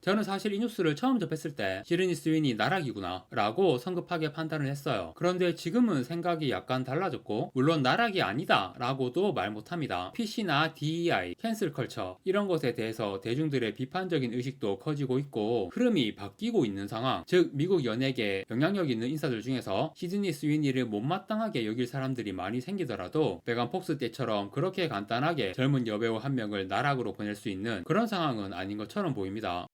저는 사실 이 뉴스를 처음 접했을 때 시드니 스윈이 나락이구나 라고 성급하게 판단을 했어요. 그런데 지금은 생각이 약간 달라졌고, 물론 나락이 아니다 라고도 말 못합니다. PC나 DEI, 캔슬 컬처 이런 것에 대해서 대중들의 비판적인 의식도 커지고 있고 흐름이 바뀌고 있는 상황, 즉 미국 연예계 영향력 있는 인사들 중에서 시드니 스위니를 못마땅하게 여길 사람들이 많이 생기더라도 메간 폭스 때처럼 그렇게 간단하게 젊은 여배우 한 명을 나락으로 보낼 수 있는 그런 상황은 아닌 것처럼 보입니다.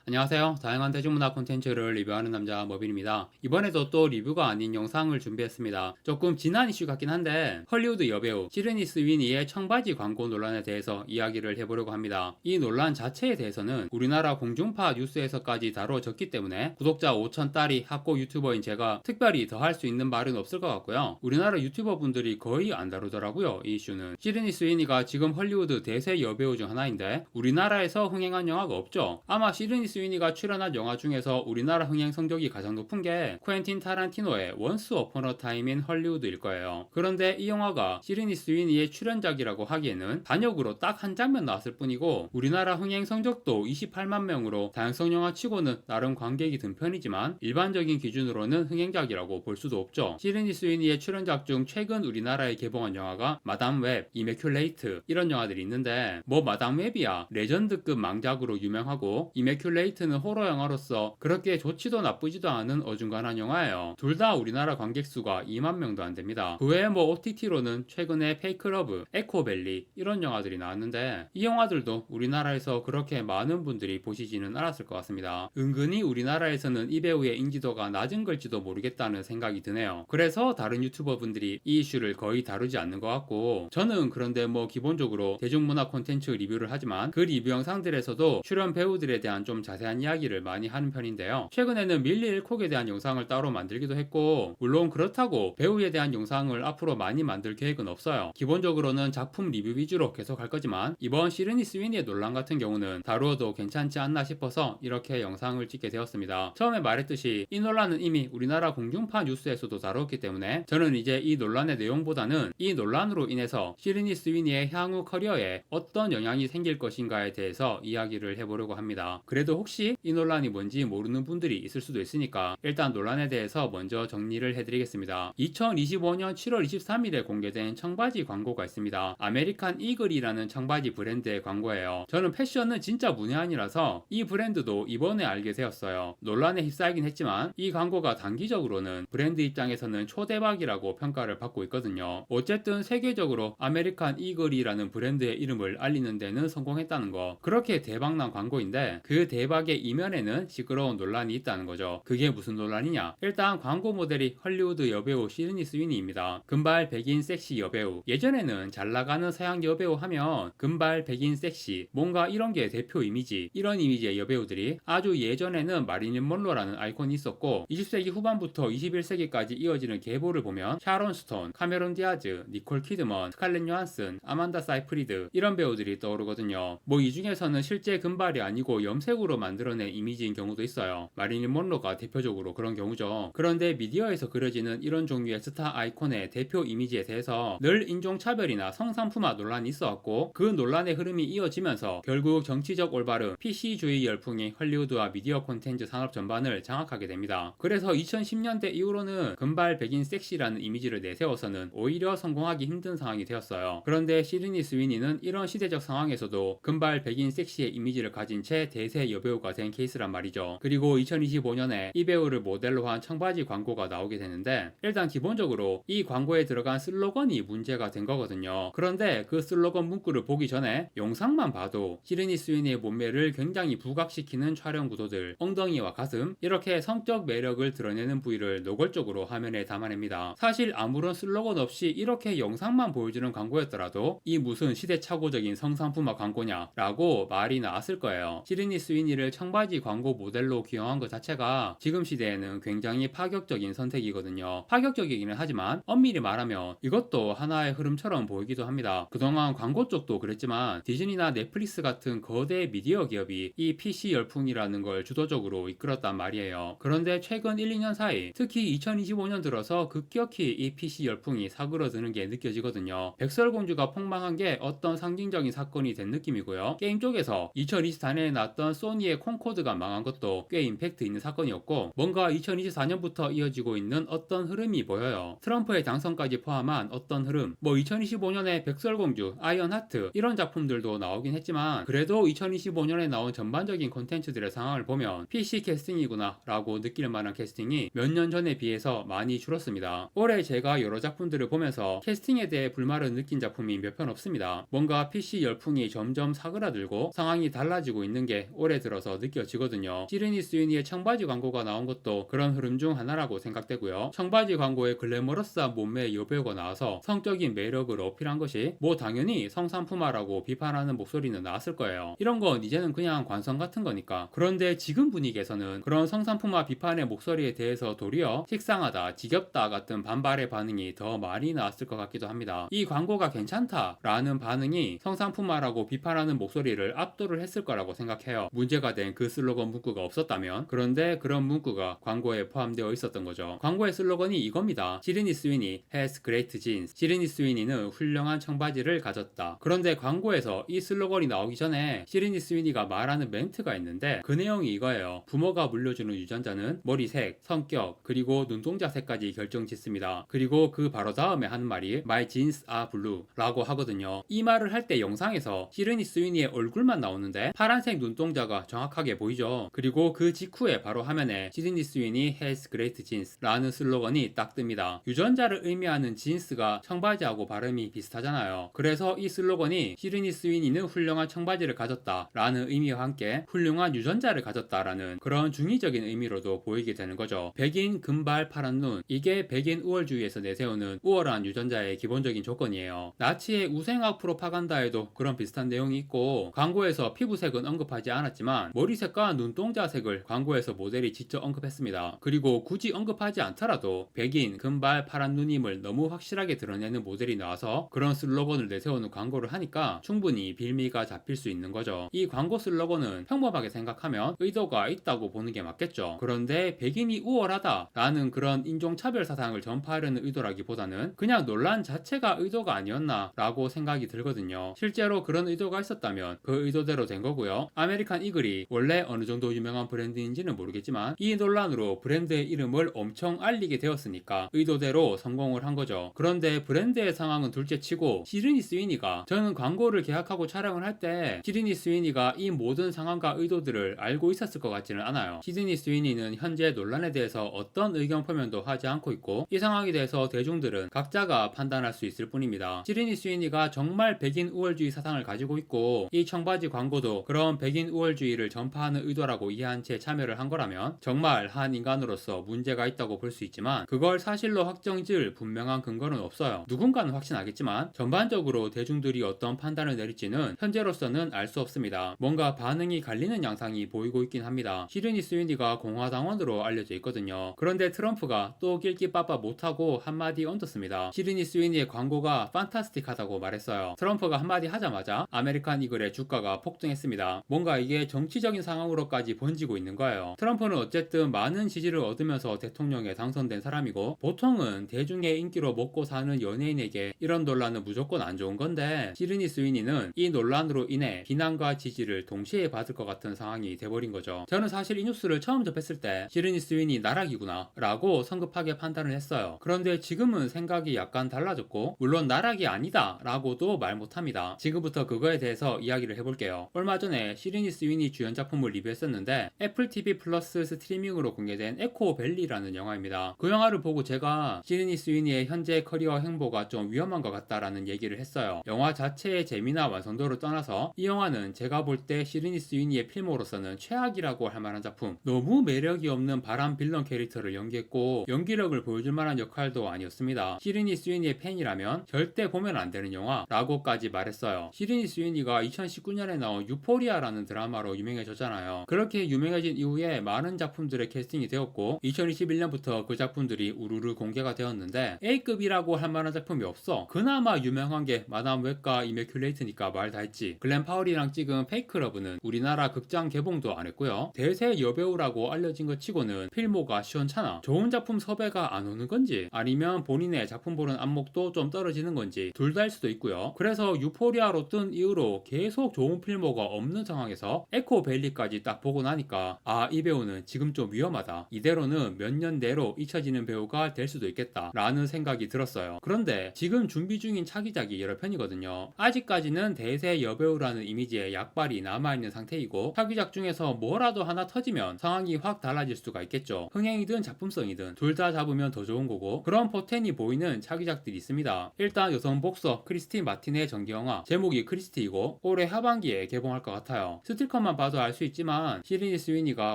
안녕하세요. 다양한 대중문화 콘텐츠를 리뷰하는 남자 머빈입니다. 이번에도 또 리뷰가 아닌 영상을 준비했습니다. 조금 지난 이슈 같긴 한데 헐리우드 여배우 시드니 스위니의 청바지 광고 논란에 대해서 이야기를 해보려고 합니다. 이 논란 자체에 대해서는 우리나라 공중파 뉴스에서까지 다뤄졌기 때문에 구독자 5천 딸이 학고 유튜버인 제가 특별히 더 할 수 있는 말은 없을 것 같고요. 우리나라 유튜버 분들이 거의 안 다루더라고요. 이 이슈는. 시드니 스위니가 지금 헐리우드 대세 여배우 중 하나인데 우리나라에서 흥행한 영화가 없죠. 아마 시드니 스위니가 출연한 영화 중에서 우리나라 흥행 성적이 가장 높은 게 쿠엔틴 타란티노의 원스 어폰 어 타임 인 헐리우드일 거예요. 그런데 이 영화가 시드니 스위니의 출연작이라고 하기에는 단역으로 딱 한 장면 나왔을 뿐이고 우리나라 흥행 성적도 28만 명으로 다양성 영화 치고는 나름 관객이 든 편이지만 일반적인 기준으로는 흥행작이라고 볼 수도 없죠. 시드니 스위니의 출연작 중 최근 우리나라에 개봉한 영화가 마담 웹, 이매큘레이트 이런 영화들이 있는데 뭐 마담 웹이야 레전드급 망작으로 유명하고 이매큘레이트는 호러 영화로서 그렇게 좋지도 나쁘지도 않은 어중간한 영화예요. 둘 다 우리나라 관객 수가 2만 명도 안 됩니다. 그 외에 뭐 OTT로는 최근에 페이크 러브, 에코밸리 이런 영화들이 나왔는데 이 영화들도 우리나라에서 그렇게 많은 분들이 보시지는 않았을 것 같습니다. 은근히 우리나라에서는 이 배우의 인지도가 낮은 걸지도 모르겠다는 생각이 드네요. 그래서 다른 유튜버 분들이 이 이슈를 거의 다루지 않는 것 같고 저는 그런데 뭐 기본적으로 대중문화 콘텐츠 리뷰를 하지만 그 리뷰 영상들에서도 출연 배우들에 대한 좀 자세한 이야기를 많이 하는 편인데요. 최근에는 밀리 일콕에 대한 영상을 따로 만들기도 했고 물론 그렇다고 배우에 대한 영상을 앞으로 많이 만들 계획은 없어요. 기본적으로는 작품 리뷰 위주로 계속 할 거지만 이번 시드니 스위니의 논란 같은 경우는 다루어도 괜찮지 않나 싶어서 이렇게 영상을 찍게 되었습니다. 처음에 말했듯이 이 논란은 이미 우리나라 공중파 뉴스에서도 다뤘기 때문에 저는 이제 이 논란의 내용보다는 이 논란으로 인해서 시드니 스위니의 향후 커리어에 어떤 영향이 생길 것인가에 대해서 이야기를 해보려고 합니다. 그래도 혹시 이 논란이 뭔지 모르는 분들이 있을 수도 있으니까 일단 논란에 대해서 먼저 정리를 해드리겠습니다. 2025년 7월 23일에 공개된 청바지 광고가 있습니다. 아메리칸 이글이라는 청바지 브랜드의 광고예요. 저는 패션은 진짜 문외한이라서 이 브랜드도 이번에 알게 되었어요. 논란에 휩싸이긴 했지만 이 광고가 단기적으로는 브랜드 입장에서는 초대박이라고 평가를 받고 있거든요. 어쨌든 세계적으로 아메리칸 이글이라는 브랜드의 이름을 알리는 데는 성공했다는 거. 그렇게 대박난 광고인데 그 대박의 이면에는 시끄러운 논란이 있다는 거죠. 그게 무슨 논란이냐? 일단 광고 모델이 헐리우드 여배우 시드니 스위니입니다. 금발 백인 섹시 여배우. 예전에는 잘 나가는 서양 여배우 하면 금발 백인 섹시 뭔가 이런 게 대표 이미지 이런 이미지의 여배우들이 아주 예전에는 마릴린 먼로라는 아이콘이 있었고 20세기 후반부터 21세기까지 이어지는 계보를 보면 샤론 스톤, 카메론 디아즈, 니콜 키드먼, 스칼렛 요한슨, 아만다 사이프리드 이런 배우들이 떠오르거든요. 뭐 이 중에서는 실제 금발이 아니고 염색으로 만들어낸 이미지인 경우도 있어요. 마릴린 먼로가 대표적으로 그런 경우죠. 그런데 미디어에서 그려지는 이런 종류의 스타 아이콘의 대표 이미지에 대해서 늘 인종차별이나 성상품화 논란이 있어왔고 그 논란의 흐름이 이어지면서 결국 정치적 올바름, PC주의 열풍이 헐리우드와 미디어 콘텐츠 산업 전반을 장악하게 됩니다. 그래서 2010년대 이후로는 금발 백인 섹시라는 이미지를 내세워서는 오히려 성공하기 힘든 상황이 되었어요. 그런데 시드니 스위니는 이런 시대적 상황에서도 금발 백인 섹시의 이미지를 가진 채 대세 여배우가 된 케이스란 말이죠. 그리고 2025년에 이 배우를 모델로 한 청바지 광고가 나오게 되는데 일단 기본적으로 이 광고에 들어간 슬로건이 문제가 된 거거든요. 그런데 그 슬로건 문구를 보기 전에 영상만 봐도 시드니 스위니의 몸매를 굉장히 부각시키는 촬영 구도들, 엉덩이와 가슴 이렇게 성적 매력을 드러내는 부위를 노골적으로 화면에 담아냅니다. 사실 아무런 슬로건 없이 이렇게 영상만 보여주는 광고였더라도 이 무슨 시대착오적인 성상품화 광고냐 라고 말이 나왔을 거예요. 시드니 스위니를 청바지 광고 모델로 기용한 것 자체가 지금 시대에는 굉장히 파격적인 선택이거든요. 파격적이기는 하지만 엄밀히 말하면 이것도 하나의 흐름처럼 보이기도 합니다. 그동안 광고 쪽도 그랬지만 디즈니나 넷플릭스 같은 거대 미디어 기업이 이 PC 열풍이라는 걸 주도적으로 이끌었단 말이에요. 그런데 최근 1, 2년 사이 특히 2025년 들어서 급격히 이 PC 열풍이 사그러드는 게 느껴지거든요. 백설공주가 폭망한 게 어떤 상징적인 사건이 된 느낌이고요. 게임 쪽에서 2024년에 나왔던 소니 소니의 콘코드가 망한 것도 꽤 임팩트 있는 사건이었고, 뭔가 2024년부터 이어지고 있는 어떤 흐름이 보여요. 트럼프의 당선까지 포함한 어떤 흐름, 뭐 2025년에 백설공주, 아이언하트 이런 작품들도 나오긴 했지만, 그래도 2025년에 나온 전반적인 콘텐츠들의 상황을 보면 PC 캐스팅이구나 라고 느낄 만한 캐스팅이 몇 년 전에 비해서 많이 줄었습니다. 올해 제가 여러 작품들을 보면서 캐스팅에 대해 불만을 느낀 작품이 몇 편 없습니다. 뭔가 PC 열풍이 점점 사그라들고 상황이 달라지고 있는 게 올해 들어서 느껴지거든요. 시드니 스위니의 청바지 광고가 나온 것도 그런 흐름 중 하나라고 생각되고요. 청바지 광고에 글래머러스한 몸매의 여배우가 나와서 성적인 매력을 어필한 것이 뭐 당연히 성상품화라고 비판하는 목소리는 나왔을 거예요. 이런 건 이제는 그냥 관성 같은 거니까. 그런데 지금 분위기에서는 그런 성상품화 비판의 목소리에 대해서 도리어 식상하다, 지겹다 같은 반발의 반응이 더 많이 나왔을 것 같기도 합니다. 이 광고가 괜찮다 라는 반응이 성상품화라고 비판하는 목소리를 압도를 했을 거라고 생각해요. 문제가 된 그 슬로건 문구가 없었다면. 그런데 그런 문구가 광고에 포함되어 있었던 거죠. 광고의 슬로건이 이겁니다. 시드니 스위니 has great jeans. 시드니 스위니는 훌륭한 청바지를 가졌다. 그런데 광고에서 이 슬로건이 나오기 전에 시드니 스위니가 말하는 멘트가 있는데 그 내용이 이거예요. 부모가 물려주는 유전자는 머리색, 성격, 그리고 눈동자색까지 결정짓습니다. 그리고 그 바로 다음에 하는 말이 My jeans are blue 라고 하거든요. 이 말을 할 때 영상에서 시드니 스위니의 얼굴만 나오는데 파란색 눈동자가 정확하게 보이죠. 그리고 그 직후에 바로 화면에 시드니 스위니 has great jeans 라는 슬로건이 딱 뜹니다. 유전자를 의미하는 진스가 청바지하고 발음이 비슷하잖아요. 그래서 이 슬로건이 시드니 스위니는 훌륭한 청바지를 가졌다 라는 의미와 함께 훌륭한 유전자를 가졌다라는 그런 중의적인 의미로도 보이게 되는 거죠. 백인, 금발, 파란 눈, 이게 백인 우월주의에서 내세우는 우월한 유전자의 기본적인 조건이에요. 나치의 우생학 프로파간다에도 그런 비슷한 내용이 있고, 광고에서 피부색은 언급하지 않았지만 머리색과 눈동자색을 광고에서 모델이 직접 언급했습니다. 그리고 굳이 언급하지 않더라도 백인, 금발, 파란 눈임을 너무 확실하게 드러내는 모델이 나와서 그런 슬로건을 내세우는 광고를 하니까 충분히 빌미가 잡힐 수 있는 거죠. 이 광고 슬로건은 평범하게 생각하면 의도가 있다고 보는 게 맞겠죠. 그런데 백인이 우월하다 라는 그런 인종차별 사상을 전파하려는 의도라기보다는 그냥 논란 자체가 의도가 아니었나 라고 생각이 들거든요. 실제로 그런 의도가 있었다면 그 의도대로 된 거고요. 아메리칸 이글이 원래 어느 정도 유명한 브랜드인지는 모르겠지만 이 논란으로 브랜드의 이름을 엄청 알리게 되었으니까 의도대로 성공을 한 거죠. 그런데 브랜드의 상황은 둘째치고 시드니 스위니가, 저는 광고를 계약하고 촬영을 할 때 시드니 스위니가 이 모든 상황과 의도들을 알고 있었을 것 같지는 않아요. 시드니 스위니는 현재 논란에 대해서 어떤 의견 표명도 하지 않고 있고 이 상황에 대해서 대중들은 각자가 판단할 수 있을 뿐입니다. 시드니 스위니가 정말 백인 우월주의 사상을 가지고 있고 이 청바지 광고도 그런 백인 우월주의를 전파하는 의도라고 이해한 채 참여를 한 거라면 정말 한 인간으로서 문제가 있다고 볼 수 있지만 그걸 사실로 확정지을 분명한 근거는 없어요. 누군가는 확신하겠지만 전반적으로 대중들이 어떤 판단을 내릴지는 현재로서는 알 수 없습니다. 뭔가 반응이 갈리는 양상이 보이고 있긴 합니다. 시드니 스위니가 공화당원으로 알려져 있거든요. 그런데 트럼프가 또 낄끼빠빠 못하고 한마디 얹었습니다. 시드니 스위니의 광고가 판타스틱하다고 말했어요. 트럼프가 한마디 하자마자 아메리칸 이글의 주가가 폭등했습니다. 뭔가 이게 정치적인 상황으로까지 번지고 있는 거예요. 트럼프는 어쨌든 많은 지지를 얻으면서 대통령에 당선된 사람이고 보통은 대중의 인기로 먹고 사는 연예인에게 이런 논란은 무조건 안 좋은 건데 시드니 스위니는 이 논란으로 인해 비난과 지지를 동시에 받을 것 같은 상황이 돼버린 거죠. 저는 사실 이 뉴스를 처음 접했을 때 시드니 스위니 나락이구나 라고 성급하게 판단을 했어요. 그런데 지금은 생각이 약간 달라졌고 물론 나락이 아니다 라고도 말 못합니다. 지금부터 그거에 대해서 이야기를 해볼게요. 얼마 전에 시드니 스위니 주연 작품을 리뷰했었는데 애플 TV 플러스 스트리밍으로 공개된 에코밸리라는 영화입니다. 그 영화를 보고 제가 시드니 스위니의 현재 커리어 행보가 좀 위험한 것 같다라는 얘기를 했어요. 영화 자체의 재미나 완성도를 떠나서 이 영화는 제가 볼 때 시드니 스위니의 필모로서는 최악이라고 할 만한 작품, 너무 매력이 없는 바람 빌런 캐릭터를 연기했고 연기력을 보여줄 만한 역할도 아니었습니다. 시드니 스위니의 팬이라면 절대 보면 안 되는 영화라고까지 말했어요. 시드니 스위니가 2019년에 나온 유포리아라는 드라마로 유명해졌잖아요. 그렇게 유명해진 이후에 많은 작품들의 캐스팅이 되었고 2021년부터 그 작품들이 우르르 공개가 되었는데 A급이라고 할 만한 작품이 없어. 그나마 유명한 게 마담 웹과 이매큘레이트니까 말 다 했지. 글렌 파울이랑 찍은 페이크 러브는 우리나라 극장 개봉도 안 했고요. 대세 여배우라고 알려진 것 치고는 필모가 시원찮아. 좋은 작품 섭외가 안 오는 건지 아니면 본인의 작품 보는 안목도 좀 떨어지는 건지 둘 다일 수도 있고요. 그래서 유포리아로 뜬 이후로 계속 좋은 필모가 없는 상황에서 실리코 밸리까지 딱 보고 나니까 이 배우는 지금 좀 위험하다. 이대로는 몇 년 내로 잊혀지는 배우가 될 수도 있겠다 라는 생각이 들었어요. 그런데 지금 준비 중인 차기작이 여러 편이거든요. 아직까지는 대세 여배우라는 이미지에 약발이 남아있는 상태이고 차기작 중에서 뭐라도 하나 터지면 상황이 확 달라질 수가 있겠죠. 흥행이든 작품성이든 둘 다 잡으면 더 좋은 거고 그런 포텐이 보이는 차기작들이 있습니다. 일단 여성 복서 크리스티 마틴의 정기영화 제목이 크리스티이고 올해 하반기에 개봉할 것 같아요. 스틸컷만 봐도 알 수 있지만 시드니 스위니가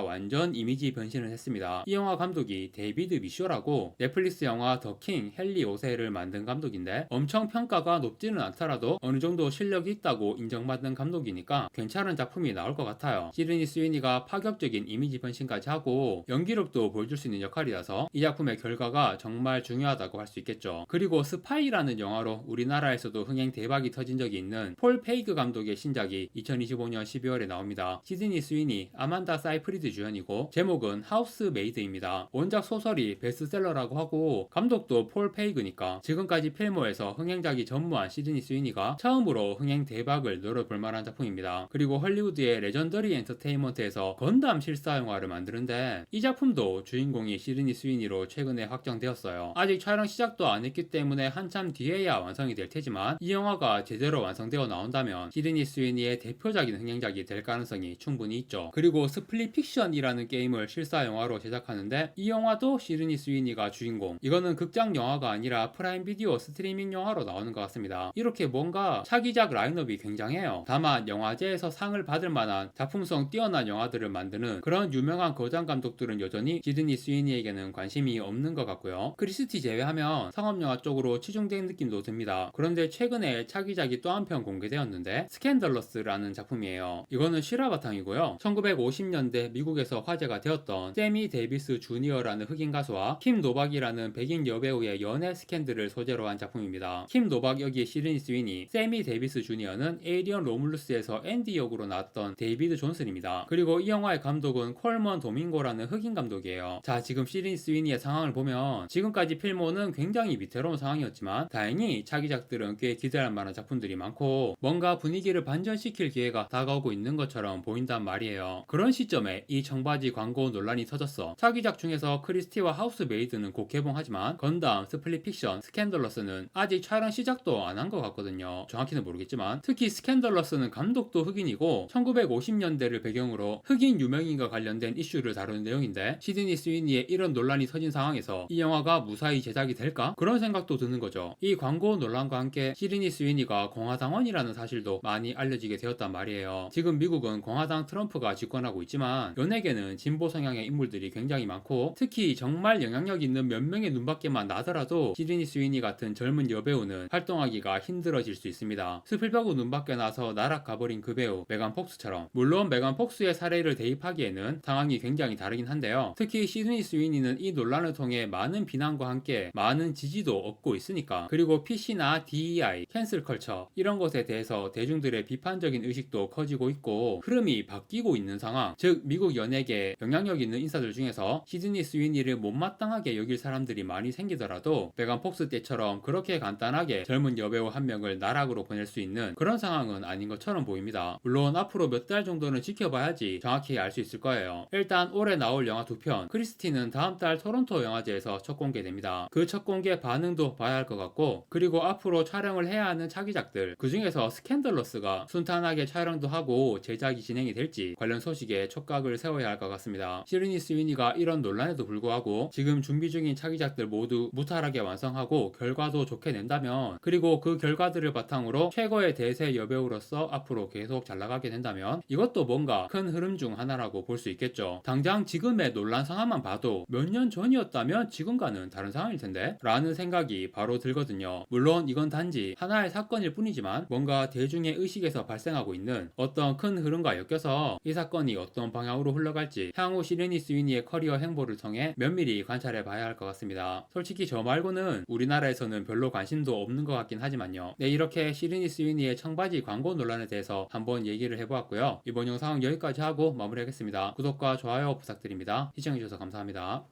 완전 이미지 변신을 했습니다. 이 영화 감독이 데이비드 미쇼라고 넷플릭스 영화 더 킹 헨리 5세를 만든 감독인데 엄청 평가가 높지는 않더라도 어느 정도 실력이 있다고 인정받는 감독이니까 괜찮은 작품이 나올 것 같아요. 시드니 스위니가 파격적인 이미지 변신까지 하고 연기력도 보여줄 수 있는 역할이라서 이 작품의 결과가 정말 중요하다고 할 수 있겠죠. 그리고 스파이라는 영화로 우리나라에서도 흥행 대박이 터진 적이 있는 폴 페이그 감독의 신작이 2025년 12월에 나옵니다. 시드니 스위니, 아만다 사이프리드 주연이고 제목은 하우스 메이드입니다. 원작 소설이 베스트셀러라고 하고 감독도 폴 페이그니까 지금까지 필모에서 흥행작이 전무한 시드니 스위니가 처음으로 흥행 대박을 노려볼 만한 작품입니다. 그리고 헐리우드의 레전더리 엔터테인먼트에서 건담 실사 영화를 만드는데 이 작품도 주인공이 시드니 스위니로 최근에 확정되었어요. 아직 촬영 시작도 안 했기 때문에 한참 뒤에야 완성이 될 테지만 이 영화가 제대로 완성되어 나온다면 시드니 스위니의 대표적인 흥행작이 될 가능성이 충분히 있죠. 그리고 스플릿 픽션이라는 게임을 실사 영화로 제작하는데 이 영화도 시드니 스위니가 주인공. 이거는 극장 영화가 아니라 프라임 비디오 스트리밍 영화로 나오는 것 같습니다. 이렇게 뭔가 차기작 라인업이 굉장해요. 다만 영화제에서 상을 받을 만한 작품성 뛰어난 영화들을 만드는 그런 유명한 거장 감독들은 여전히 시드니 스위니에게는 관심이 없는 것 같고요. 크리스티 제외하면 상업영화 쪽으로 치중된 느낌도 듭니다. 그런데 최근에 차기작이 또 한 편 공개되었는데 스캔들러스라는 작품이에요. 이거는 실화 바탕이고요. 1950년대 미국에서 화제가 되었던 세미 데이비스 주니어라는 흑인 가수와 킴 노박이라는 백인 여배우의 연애 스캔들을 소재로 한 작품입니다. 킴 노박 역의 시드니 스위니, 세미 데이비스 주니어는 에이리언 로물루스에서 앤디 역으로 나왔던 데이비드 존슨입니다. 그리고 이 영화의 감독은 콜먼 도밍고라는 흑인 감독이에요. 자, 지금 시드니 스위니의 상황을 보면 지금까지 필모는 굉장히 위태로운 상황이었지만 다행히 차기작들은 꽤 기대할 만한 작품들이 많고 뭔가 분위기를 반전시킬 기회가 다가오고 있는 것처럼 보인단 말이에요. 그런 시점에 이 청바지 광고 논란이 터졌어. 차기작 중에서 크리스티와 하우스 메이드는 곧 개봉하지만 건담, 스플릿 픽션, 스캔들러스는 아직 촬영 시작도 안 한 것 같거든요. 정확히는 모르겠지만 특히 스캔들러스는 감독도 흑인이고 1950년대를 배경으로 흑인 유명인과 관련된 이슈를 다루는 내용인데 시드니 스위니의 이런 논란이 터진 상황에서 이 영화가 무사히 제작이 될까? 그런 생각도 드는 거죠. 이 광고 논란과 함께 시드니 스위니가 공화당원이라는 사실도 많이 알려지게 되었단 말이에요. 지금 미국은 공화당 트럼프가 집권하고 있지만 연예계는 진보 성향의 인물들이 굉장히 많고 특히 정말 영향력 있는 몇 명의 눈밖에만 나더라도 시드니 스위니 같은 젊은 여배우는 활동하기가 힘들어질 수 있습니다. 스필버그 눈밖에 나서 날아가버린 그 배우 메간 폭스처럼. 물론 메간 폭스의 사례를 대입하기에는 상황이 굉장히 다르긴 한데요. 특히 시드니 스위니는 이 논란을 통해 많은 비난과 함께 많은 지지도 얻고 있으니까. 그리고 PC나 DEI, 캔슬 컬처 이런 것에 대해서 대중들의 비판적인 의식도 커지고 있고 흐름이 바뀌고 있는 상황. 즉 미국 연예계에 영향력 있는 인사들 중에서 시드니 스위니를 못마땅하게 여길 사람들이 많이 생기더라도 메간 폭스 때처럼 그렇게 간단하게 젊은 여배우 한 명을 나락으로 보낼 수 있는 그런 상황은 아닌 것처럼 보입니다. 물론 앞으로 몇 달 정도는 지켜봐야지 정확히 알 수 있을 거예요. 일단 올해 나올 영화 2편 크리스티는 다음 달 토론토 영화제에서 첫 공개됩니다. 그 첫 공개 반응도 봐야 할 것 같고 그리고 앞으로 촬영을 해야 하는 차기작들 그 중에서 스캔들러스가 순탄하게 촬영도 하고 제작이 진행이 될지 관련 소식에 촉각을 세워야 할 것 같습니다. 시드니 스위니가 이런 논란에도 불구하고 지금 준비 중인 차기작들 모두 무탈하게 완성하고 결과도 좋게 낸다면 그리고 그 결과들을 바탕으로 최고의 대세 여배우로서 앞으로 계속 잘 나가게 된다면 이것도 뭔가 큰 흐름 중 하나라고 볼 수 있겠죠. 당장 지금의 논란 상황만 봐도 몇 년 전이었다면 지금과는 다른 상황일 텐데 라는 생각이 바로 들거든요. 물론 이건 단지 하나의 사건일 뿐이지만 뭔가 대중의 의식에서 발생하고 있는 어떤 큰 흐름과 엮여서 이 사건이 어떤 방향으로 흘러갈지 향후 시드니 스위니의 커리어 행보를 통해 면밀히 관찰해 봐야 할 것 같습니다. 솔직히 저 말고는 우리나라에서는 별로 관심도 없는 것 같긴 하지만요. 네, 이렇게 시드니 스위니의 청바지 광고 논란에 대해서 한번 얘기를 해보았고요. 이번 영상은 여기까지 하고 마무리하겠습니다. 구독과 좋아요 부탁드립니다. 시청해주셔서 감사합니다.